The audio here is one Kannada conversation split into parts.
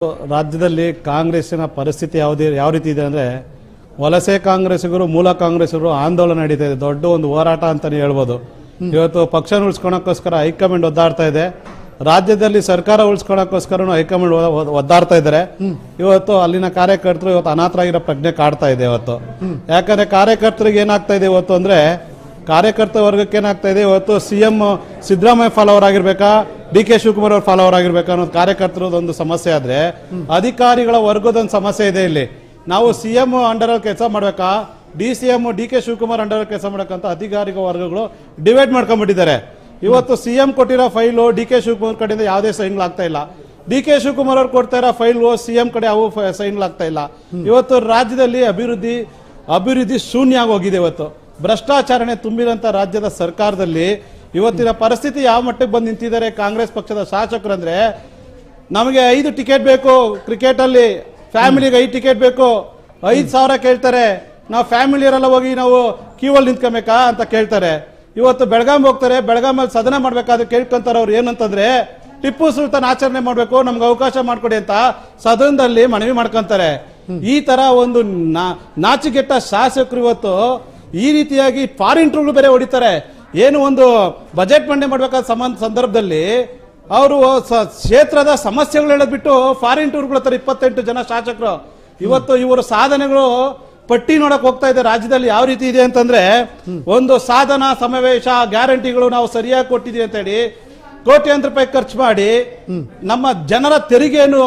ರಾಜ್ಯದಲ್ಲಿ ಕಾಂಗ್ರೆಸ್ಸಿನ ಪರಿಸ್ಥಿತಿ ಯಾವ ರೀತಿ ಇದೆ ಅಂದ್ರೆ ವಲಸೆ ಕಾಂಗ್ರೆಸ್ಸಿಗರು ಮೂಲ ಕಾಂಗ್ರೆಸ್ಸಿಗರು ಆಂದೋಲನ ನಡೀತಾ ಇದೆ. ದೊಡ್ಡ ಒಂದು ಹೋರಾಟ ಅಂತಾನೆ ಹೇಳ್ಬೋದು. ಇವತ್ತು ಪಕ್ಷ ಉಳಿಸ್ಕೊಳಕ್ಕೋಸ್ಕರ ಹೈಕಮಾಂಡ್ ಒದ್ದಾಡ್ತಾ ಇದೆ. ರಾಜ್ಯದಲ್ಲಿ ಸರ್ಕಾರ ಉಳಿಸ್ಕೊಳಕ್ಕೋಸ್ಕರ ಹೈಕಮಾಂಡ್ ಒದ್ದಾಡ್ತಾ ಇದ್ದಾರೆ. ಇವತ್ತು ಅಲ್ಲಿನ ಕಾರ್ಯಕರ್ತರು ಇವತ್ತು ಅನಾಥರಾಗಿರೋ ಪ್ರಜ್ಞೆ ಕಾಡ್ತಾ ಇದೆ ಇವತ್ತು. ಯಾಕಂದ್ರೆ ಕಾರ್ಯಕರ್ತರಿಗೆ ಏನಾಗ್ತಾ ಇದೆ ಇವತ್ತು ಅಂದ್ರೆ ಕಾರ್ಯಕರ್ತ ವರ್ಗಕ್ಕೆ ಏನಾಗ್ತಾ ಇದೆ ಇವತ್ತು ಸಿಎಂ ಸಿದ್ದರಾಮಯ್ಯ ಫಾಲೋವರ್ ಆಗಿರ್ಬೇಕಾ ಡಿ.ಕೆ. ಶಿವಕುಮಾರ್ ಅವ್ರ ಫಾಲೋವರ್ ಆಗಿರ್ಬೇಕಾ ಅನ್ನೋದು ಕಾರ್ಯಕರ್ತರದೊಂದು ಸಮಸ್ಯೆ ಆದ್ರೆ ಅಧಿಕಾರಿಗಳ ವರ್ಗದೊಂದು ಸಮಸ್ಯೆ ಇದೆ. ಇಲ್ಲಿ ನಾವು ಸಿಎಂ ಅಂಡರ್ ಕೆಲಸ ಮಾಡ್ಬೇಕಾ ಡಿ.ಸಿ.ಎಂ ಡಿ.ಕೆ. ಶಿವಕುಮಾರ್ ಅಂಡರ್ ಕೆಲಸ ಮಾಡಬೇಕಂತ ಅಧಿಕಾರಿಗಳ ವರ್ಗಗಳು ಡಿವೈಡ್ ಮಾಡ್ಕೊಂಡ್ಬಿಟ್ಟಿದ್ದಾರೆ. ಇವತ್ತು ಸಿಎಂ ಕೊಟ್ಟಿರೋ ಫೈಲು ಡಿ.ಕೆ. ಶಿವಕುಮಾರ್ ಕಡೆಯಿಂದ ಯಾವುದೇ ಸೈನ್ಗಳಾಗ್ತಾ ಇಲ್ಲ. ಡಿ.ಕೆ. ಶಿವಕುಮಾರ್ ಅವ್ರು ಕೊಡ್ತಾ ಇರೋ ಫೈಲ್ಗಳು ಸಿಎಂ ಕಡೆ ಅವು ಸೈನ್ಗಳಾಗ್ತಾ ಇಲ್ಲ. ಇವತ್ತು ರಾಜ್ಯದಲ್ಲಿ ಅಭಿವೃದ್ಧಿ ಶೂನ್ಯ ಆಗೋಗಿದೆ. ಇವತ್ತು ಭ್ರಷ್ಟಾಚಾರನೆ ತುಂಬಿದಂತ ರಾಜ್ಯದ ಸರ್ಕಾರದಲ್ಲಿ ಇವತ್ತಿನ ಪರಿಸ್ಥಿತಿ ಯಾವ ಮಟ್ಟಕ್ಕೆ ಬಂದು ನಿಂತಿದ್ದಾರೆ ಕಾಂಗ್ರೆಸ್ ಪಕ್ಷದ ಶಾಸಕರು ಅಂದ್ರೆ, ನಮಗೆ 5 ಟಿಕೆಟ್ ಬೇಕು, ಕ್ರಿಕೆಟ್ ಅಲ್ಲಿ ಫ್ಯಾಮಿಲಿಗೆ 5 ಟಿಕೆಟ್ ಬೇಕು, 5,000 ಕೇಳ್ತಾರೆ. ನಾವು ಫ್ಯಾಮಿಲಿಯರೆಲ್ಲ ಹೋಗಿ ನಾವು ಕ್ಯೂವಲ್ಲಿ ನಿಂತ್ಕೊಬೇಕಾ ಅಂತ ಕೇಳ್ತಾರೆ. ಇವತ್ತು ಬೆಳಗಾಂ ಹೋಗ್ತಾರೆ, ಬೆಳಗಾಮಲ್ಲಿ ಸದನ ಮಾಡ್ಬೇಕಾದ್ರೆ ಕೇಳ್ಕೊಂತಾರೆ. ಅವ್ರು ಏನಂತಂದ್ರೆ ಟಿಪ್ಪು ಸುಲ್ತಾನ್ ಆಚರಣೆ ಮಾಡ್ಬೇಕು, ನಮ್ಗೆ ಅವಕಾಶ ಮಾಡ್ಕೊಡಿ ಅಂತ ಸದನದಲ್ಲಿ ಮನವಿ ಮಾಡ್ಕೊಂತಾರೆ. ಈ ತರ ಒಂದು ನಾಚಿಗೆಟ್ಟ ಶಾಸಕರು ಇವತ್ತು ಈ ರೀತಿಯಾಗಿ ಫಾರಿನ್ ಟೂರ್ಗಳು ಬೇರೆ ಹೊಡಿತಾರೆ. ಏನು ಒಂದು ಬಜೆಟ್ ಮಂಡನೆ ಮಾಡಬೇಕಾದ ಸಂದರ್ಭದಲ್ಲಿ ಅವರು ಕ್ಷೇತ್ರದ ಸಮಸ್ಯೆಗಳು ಹೇಳೋದ್ಬಿಟ್ಟು ಫಾರಿನ್ ಟೂರ್ಗಳು 28 ಜನ ಶಾಸಕರು ಇವತ್ತು ಇವರ ಸಾಧನೆಗಳು ಪಟ್ಟಿ ನೋಡಕ್ ಹೋಗ್ತಾ ಇದೆ. ರಾಜ್ಯದಲ್ಲಿ ಯಾವ ರೀತಿ ಇದೆ ಅಂತಂದ್ರೆ, ಒಂದು ಸಾಧನ ಸಮಾವೇಶ ಗ್ಯಾರಂಟಿಗಳು ನಾವು ಸರಿಯಾಗಿ ಕೊಟ್ಟಿದ್ದೀವಿ ಅಂತ ಹೇಳಿ ಕೋಟ್ಯಾಂತರ ರೂಪಾಯಿ ಖರ್ಚು ಮಾಡಿ ನಮ್ಮ ಜನರ ತೆರಿಗೆಯನ್ನು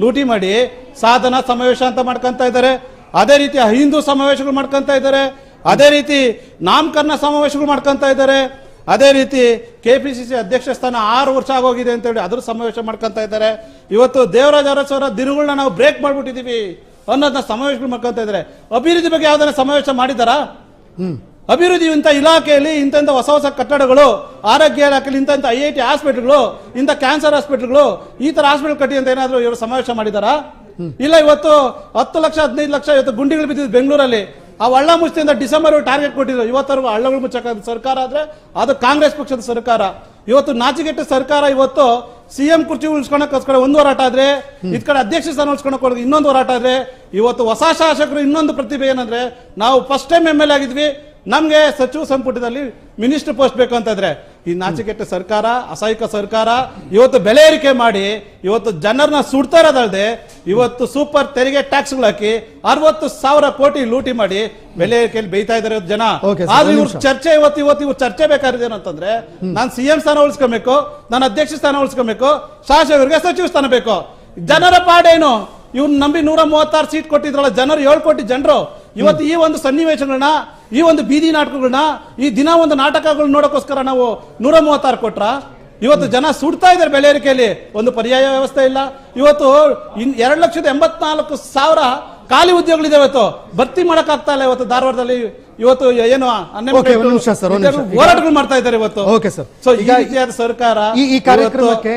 ಲೂಟಿ ಮಾಡಿ ಸಾಧನ ಸಮಾವೇಶ ಅಂತ ಮಾಡ್ಕೊಂತ ಇದ್ದಾರೆ. ಅದೇ ರೀತಿ ಹಿಂದೂ ಸಮಾವೇಶಗಳು ಮಾಡ್ಕೊಂತ ಇದ್ದಾರೆ. ಅದೇ ರೀತಿ ನಾಮಕರಣ ಸಮಾವೇಶಗಳು ಮಾಡ್ಕೊಂತ ಇದ್ದಾರೆ. ಅದೇ ರೀತಿ ಕೆಪಿಸಿಸಿ ಅಧ್ಯಕ್ಷ ಸ್ಥಾನ 6 ವರ್ಷ ಆಗೋಗಿದೆ ಅಂತ ಹೇಳಿ ಅದ್ರ ಸಮಾವೇಶ ಮಾಡ್ಕೊಂತ ಇದ್ದಾರೆ. ಇವತ್ತು ದೇವರಾಜ ಅರಸು ಅವರ ದಿನಗಳನ್ನ ನಾವು ಬ್ರೇಕ್ ಮಾಡ್ಬಿಟ್ಟಿದೀವಿ ಅನ್ನೋದನ್ನ ಸಮಾವೇಶಗಳು ಮಾಡ್ಕೊಂತ ಇದ್ದಾರೆ. ಅಭಿವೃದ್ಧಿ ಬಗ್ಗೆ ಯಾವ್ದನ್ನ ಸಮಾವೇಶ ಮಾಡಿದಾರಾ? ಅಭಿವೃದ್ಧಿ ಇಂಥ ಇಲಾಖೆಯಲ್ಲಿ ಇಂಥ ಹೊಸ ಹೊಸ ಕಟ್ಟಡಗಳು, ಆರೋಗ್ಯ ಇಲಾಖೆಯಲ್ಲಿ ಇಂಥ IIT ಹಾಸ್ಪಿಟಲ್ಗಳು, ಇಂಥ ಕ್ಯಾನ್ಸರ್ ಹಾಸ್ಪಿಟಲ್ಗಳು, ಈ ತರ ಹಾಸ್ಪಿಟಲ್ ಕಟ್ಟಿ ಅಂತ ಏನಾದ್ರು ಇವರು ಸಮಾವೇಶ ಮಾಡಿದಾರಾ? ಇಲ್ಲ. ಇವತ್ತು 10 ಲಕ್ಷ 15 ಲಕ್ಷ ಇವತ್ತು ಗುಂಡಿಗಳು ಬಿದ್ದಿದ್ದು ಬೆಂಗಳೂರಲ್ಲಿ. ಆ ಹಳ್ಳ ಮುಚ್ಚಿಂದ ಡಿಸೆಂಬರ್ ಟಾರ್ಗೆಟ್ ಕೊಟ್ಟಿದ್ರು. ಇವತ್ತರೆಗೂ ಹಳ್ಳಗಳು ಮುಚ್ಚಕ ಸರ್ಕಾರ ಆದ್ರೆ ಅದು ಕಾಂಗ್ರೆಸ್ ಪಕ್ಷದ ಸರ್ಕಾರ. ಇವತ್ತು ನಾಚಿಗೆಟ್ಟ ಸರ್ಕಾರ. ಇವತ್ತು ಸಿಎಂ ಕುರ್ಚಿ ಉಳಿಸ್ಕೊಳಕ್ಕೋಸ್ಕರ ಒಂದು ಹೋರಾಟ ಆದ್ರೆ, ಇದ್ ಕಡೆ ಅಧ್ಯಕ್ಷ ಸ್ಥಾನ ಉಳಿಸ್ಕೊಳಕ್ ಇನ್ನೊಂದು ಹೋರಾಟ ಆದ್ರೆ, ಇವತ್ತು ಹೊಸ ಶಾಸಕರು ಇನ್ನೊಂದು ಪ್ರತಿಭೆ ಏನಂದ್ರೆ, ನಾವು ಫಸ್ಟ್ ಟೈಮ್ MLA ಆಗಿದ್ವಿ, ನಮ್ಗೆ ಸಚಿವ ಸಂಪುಟದಲ್ಲಿ ಮಿನಿಸ್ಟರ್ ಪೋಸ್ಟ್ ಬೇಕು ಅಂತಂದ್ರೆ ಈ ನಾಚಿಕೆಟ್ಟ ಸರ್ಕಾರ, ಅಸಹಾಯಕ ಸರ್ಕಾರ ಇವತ್ತು ಬೆಲೆ ಏರಿಕೆ ಮಾಡಿ ಇವತ್ತು ಜನರನ್ನ ಸುಡ್ತಾ ಇರೋದಲ್ಲದೆ ಇವತ್ತು ಸೂಪರ್ ತೆರಿಗೆ ಟ್ಯಾಕ್ಸ್ಗಳು ಹಾಕಿ 60,000 ಕೋಟಿ ಲೂಟಿ ಮಾಡಿ ಬೆಲೆ ಏರಿಕೆಯಲ್ಲಿ ಬೈತಾ ಇದ್ದಾರೆ ಜನ. ಆದ್ರೆ ಇವ್ರ ಚರ್ಚೆ ಇವ್ರು ಚರ್ಚೆ ಬೇಕಾಗಿದೆ ಏನಂತಂದ್ರೆ, ನಾನು ಸಿಎಂ ಸ್ಥಾನ ಉಳಿಸ್ಕೊಬೇಕು, ನಾನು ಅಧ್ಯಕ್ಷ ಸ್ಥಾನ ಉಳಿಸ್ಕೊಬೇಕು, ಶಾಸಕರಿಗೆ ಸಚಿವ ಸ್ಥಾನ ಬೇಕು. ಜನರ ಪಾಡೇನು? ಇವ್ರು ನಂಬಿ 136 ಸೀಟ್ ಕೊಟ್ಟಿದ್ರಲ್ಲ ಜನರು, 7 ಕೋಟಿ ಜನರು ಇವತ್ತು ಈ ಒಂದು ಸನ್ನಿವೇಶಗಳನ್ನ, ಈ ಒಂದು ಬೀದಿ ನಾಟಕಗಳನ್ನ, ಈ ದಿನ ಒಂದು ನಾಟಕಗಳನ್ನ ನೋಡೋಕ್ಕೋಸ್ಕರ ನಾವು 136 ಕೊಟ್ರ? ಇವತ್ತು ಜನ ಸುಡ್ತಾ ಇದ್ದಾರೆ ಬೆಲೆ ಏರಿಕೆಯಲ್ಲಿ. ಒಂದು ಪರ್ಯಾಯ ವ್ಯವಸ್ಥೆ ಇಲ್ಲ. ಇವತ್ತು 2,84,000 ಖಾಲಿ ಉದ್ಯೋಗಗಳಿದೆ. ಇವತ್ತು ಭರ್ತಿ ಮಾಡಕ್ ಆಗ್ತಾ ಇಲ್ಲ. ಇವತ್ತು ಧಾರವಾಡದಲ್ಲಿ ಇವತ್ತು ಏನು ಹೋರಾಟಗಳು ಮಾಡ್ತಾ ಇದ್ದಾರೆ ಇವತ್ತು. ಸೊ ಈ ರೀತಿಯಾದ ಸರ್ಕಾರ ಈ ಕಾರ್ಯಕ್ರಮಕ್ಕೆ